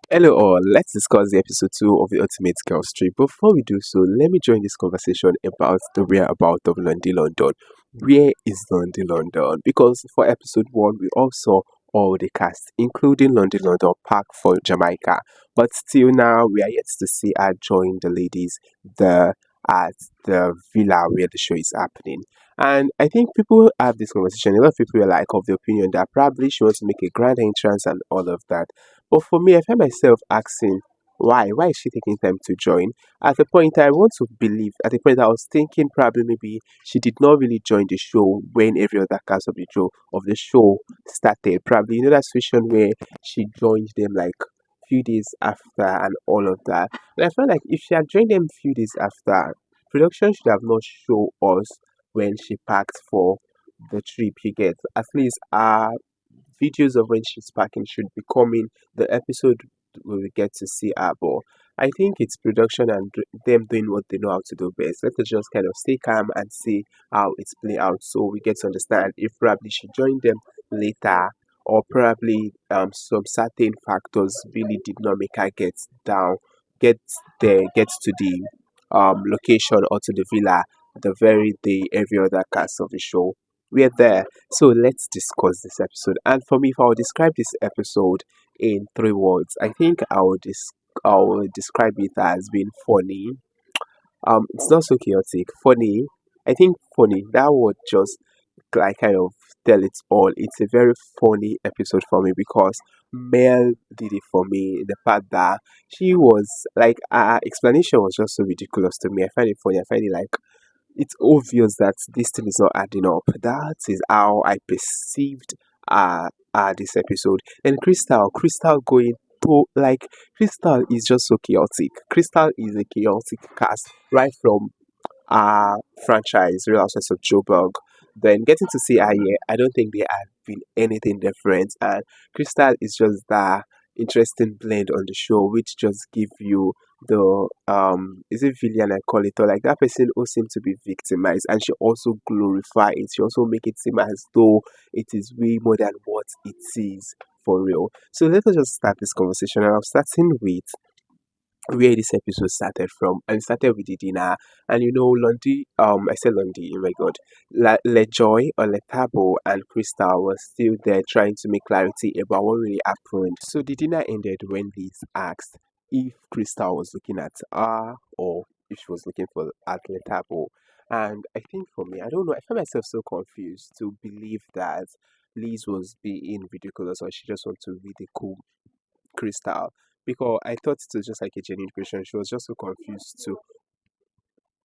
Hello all, let's discuss the episode 2 of the Ultimate Girls Trip. Before we do so, let me join this conversation about the whereabouts of Londie London. Where is Londie London? Because for episode 1, we all saw all the cast, including Londie London Park for Jamaica. But still now, we are yet to see her join the ladies the at the villa where the show is happening. And I think people have this conversation. A lot of people are like of the opinion that probably she wants to make a grand entrance and all of that, but for me, I find myself asking, why? Why is she taking time to join? At the point, I want to believe, at the point, I was thinking probably maybe she did not really join the show when every other cast of the show started. Probably, that situation where she joined them like few days after and all of that. And I felt like if she had joined them few days after, production should have not show us when she packed for the trip. You get at least videos of when she's packing should be coming the episode where we get to see her. But I think it's production and them doing what they know how to do best. Let us just kind of stay calm and see how it's play out, so we get to understand if probably she joined them later, or probably some certain factors really did not make her get there, get to the location or to the villa the very day every other cast of the show we're there. So let's discuss this episode. And for me, if I would describe this episode in 3 words, I think I would describe it as being funny. It's not so chaotic. Funny. I think funny. That would just like kind of tell it all. It's a very funny episode for me because Mel did it for me in the part that she was like her explanation was just so ridiculous to me. I find it funny. I find it like it's obvious that this thing is not adding up. That is how I perceived this episode. And Christall going to like Christall is just so chaotic. Christall is a chaotic cast right from franchise, Real Housewives of Joburg. Then getting to see her here, I don't think there have been anything different. And Crystal is just that interesting blend on the show, which just give you the is it villain I call it, or like that person who seems to be victimized, and she also glorify it. She also make it seem as though it is way more than what it is for real. So let us just start this conversation. And I'm starting with where this episode started from, and it started with the dinner. And Londie, I said Londie, oh my god, LeJoy or Letabo and Christall was still there trying to make clarity about what really happened. So the dinner ended when Liz asked if Christall was looking at her or if she was looking for at Letabo. And I think for me, I don't know, I found myself so confused to believe that Liz was being ridiculous or she just wanted to ridicule Crystal, because I thought it was just like a genuine question. She was just so confused to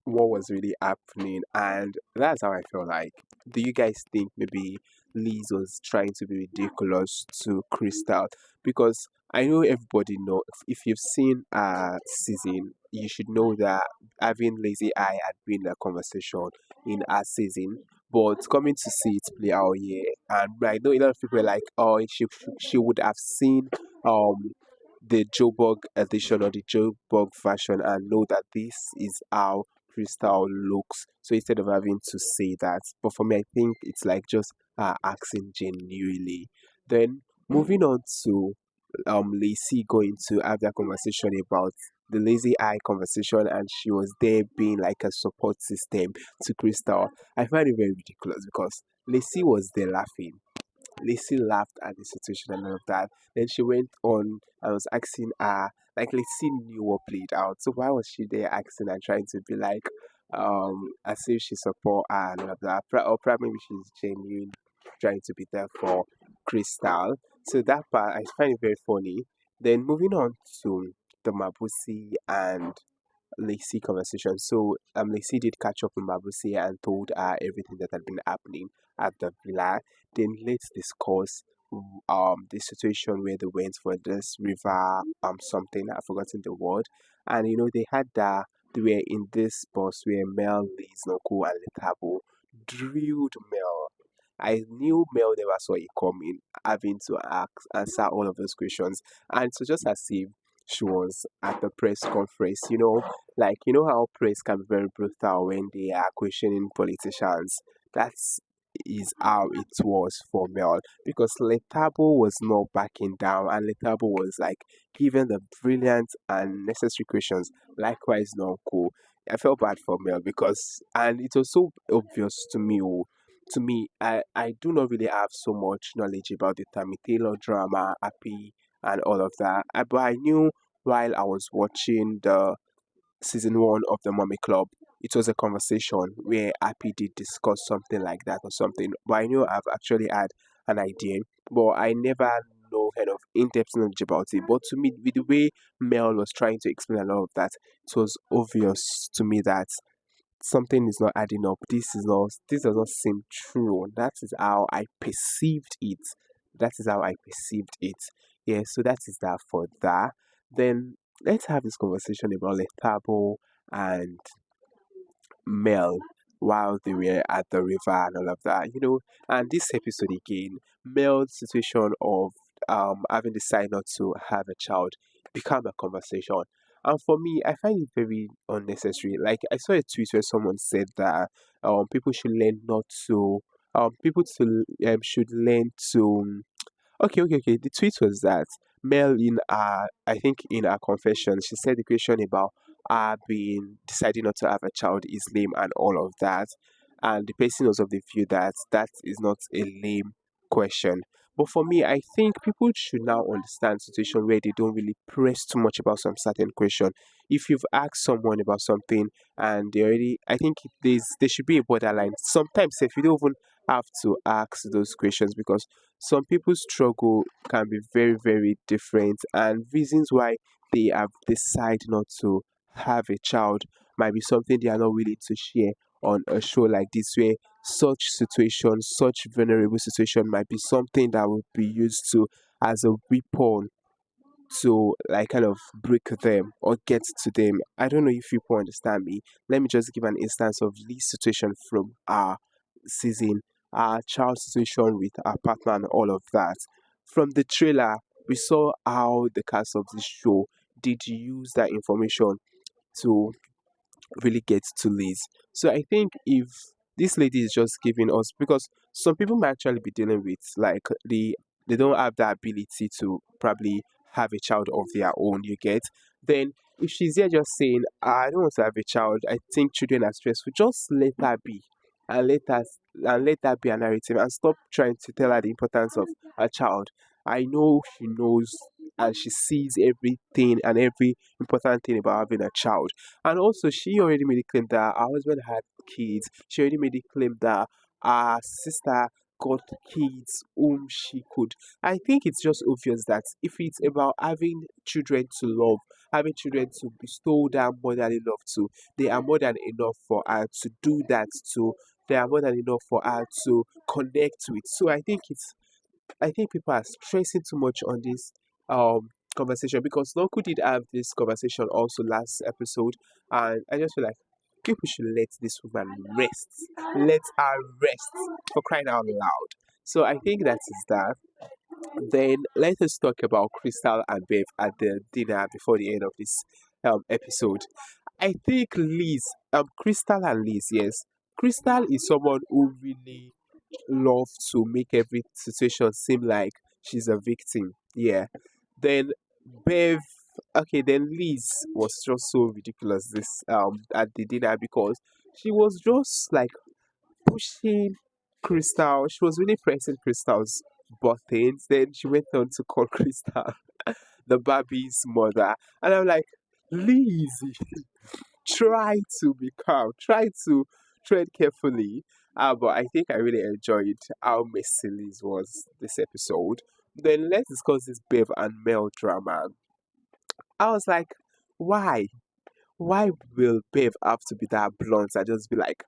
what was really happening, and that's how I felt like. Do you guys think maybe Liz was trying to be ridiculous to Crystal? Because I know everybody know if you've seen season, you should know that having lazy eye had been a conversation in our season. But coming to see it play out here, and I know a lot of people are like, oh, she would have seen the Joburg edition or the Joburg version and know that this is how Crystal looks. So instead of having to say that, but for me, I think it's like just asking genuinely. Then moving on to Lacey going to have that conversation about the lazy eye conversation, and she was there being like a support system to Crystal. I find it very ridiculous because Lacey was there laughing. Lacey laughed at the situation and all of that. Then she went on and was asking her, like Lacey knew what played out. So why was she there asking and trying to be like, as if she support her and all of that? Or probably maybe she's genuine, trying to be there for Crystal. So that part I find it very funny. Then moving on to the Mabusi and Lacey conversation. So Lacey did catch up with Mabusi and told her everything that had been happening at the villa. Then let's discuss the situation where they went for this river something, I've forgotten the word. And they had they were in this bus where Mel, Liz, Noko and Letabo drilled Mel. I knew Mel never saw it coming, having to answer all of those questions. And so just as if she was at the press conference, like how press can be very brutal when they are questioning politicians. That's is how it was for Mel because Letabo was not backing down and Letabo was like given the brilliant and necessary questions. Likewise, not cool. I felt bad for Mel because and it was so obvious to me. To me, I do not really have so much knowledge about the Tammy Taylor drama, Happy, and all of that. But I knew while I was watching the season 1 of the Mommy Club, it was a conversation where Happy did discuss something like that or something. But I know I've actually had an idea, but I never know kind of in-depth knowledge about it. But to me, with the way Mel was trying to explain a lot of that, it was obvious to me that something is not adding up. This does not seem true. That is how I perceived it. That is how I perceived it. Yeah, so that is that for that. Then let's have this conversation about Letabo and Mel while they were at the river and all of that, And this episode again, Mel's situation of having decided not to have a child become a conversation. And for me, I find it very unnecessary. Like I saw a tweet where someone said that people should learn not to people to should learn to okay. The tweet was that Mel in I think in her confession, she said the question about her being deciding not to have a child is lame and all of that. And the person was of the view that that is not a lame question. But for me, I think people should now understand situation where they don't really press too much about some certain question. If you've asked someone about something and they already, I think there should be a borderline. Sometimes if you don't even have to ask those questions because some people's struggle can be very, very different, and reasons why they have decided not to have a child might be something they are not willing to share on a show like this, where such situation, such vulnerable situation, might be something that would be used to as a weapon to like kind of break them or get to them. I don't know if people understand me. Let me just give an instance of this situation from our season, our child situation with our partner and all of that. From the trailer, we saw how the cast of this show did use that information to really get to Liz. So I think if this lady is just giving us because some people might actually be dealing with like they don't have that ability to probably have a child of their own, you get, then if she's here just saying, "Ah, I don't want to have a child, I think children are stressful," just let her be and let that be a narrative and stop trying to tell her the importance of a child. I know she knows and she sees everything and every important thing about having a child. And also, she already made it claim that her husband had kids. She already made it claim that her sister got kids whom she could. I think it's just obvious that if it's about having children to love, having children to bestow that motherly love to, they are more than enough for her to do that to. They are more than enough for her to connect with. So I think people are stressing too much on this conversation because Noku did have this conversation also last episode, and I just feel like people should let this woman rest. Let her rest for crying out loud. So I think that is that. Then let us talk about Christall and Bev at the dinner before the end of this episode. I think Christall and Liz, yes. Christall is someone who really love to make every situation seem like she's a victim. Yeah. Then Bev okay, then Liz was just so ridiculous this at the dinner because she was just like pushing Christall. She was really pressing Christall's buttons. Then she went on to call Christall the Barbie's mother. And I'm like, Liz, try to be calm. Try to tread carefully. But I think I really enjoyed how messy Liz was this episode. Then let's discuss this Bev and Mel drama. I was like, why? Why will Bev have to be that blunt and just be like,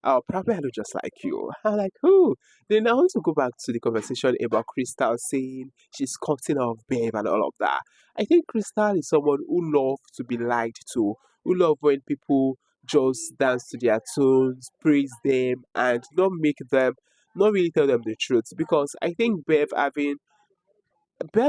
oh, probably I don't just like you. I'm like, who? Then I want to go back to the conversation about Christall saying she's cutting off Bev and all of that. I think Christall is someone who loves to be lied to, who love when people just dance to their tunes, praise them, and not really tell them the truth. Because I think Bev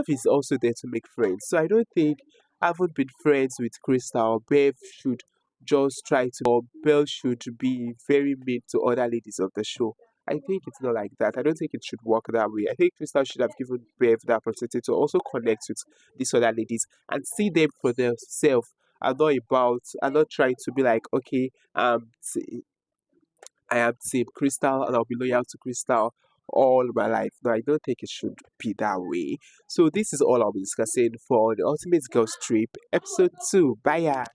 is also there to make friends. So I don't think having been friends with Christall, Bev should just try to, or Belle should be very mean to other ladies of the show. I think it's not like that. I don't think it should work that way. I think Christall should have given Bev that opportunity to also connect with these other ladies and see them for themselves. I'm not trying to be like, okay, I am Team Christall and I'll be loyal to Christall all my life. No, I don't think it should be that way. So this is all I'll be discussing for the Ultimate Girls Trip episode 2. Bye.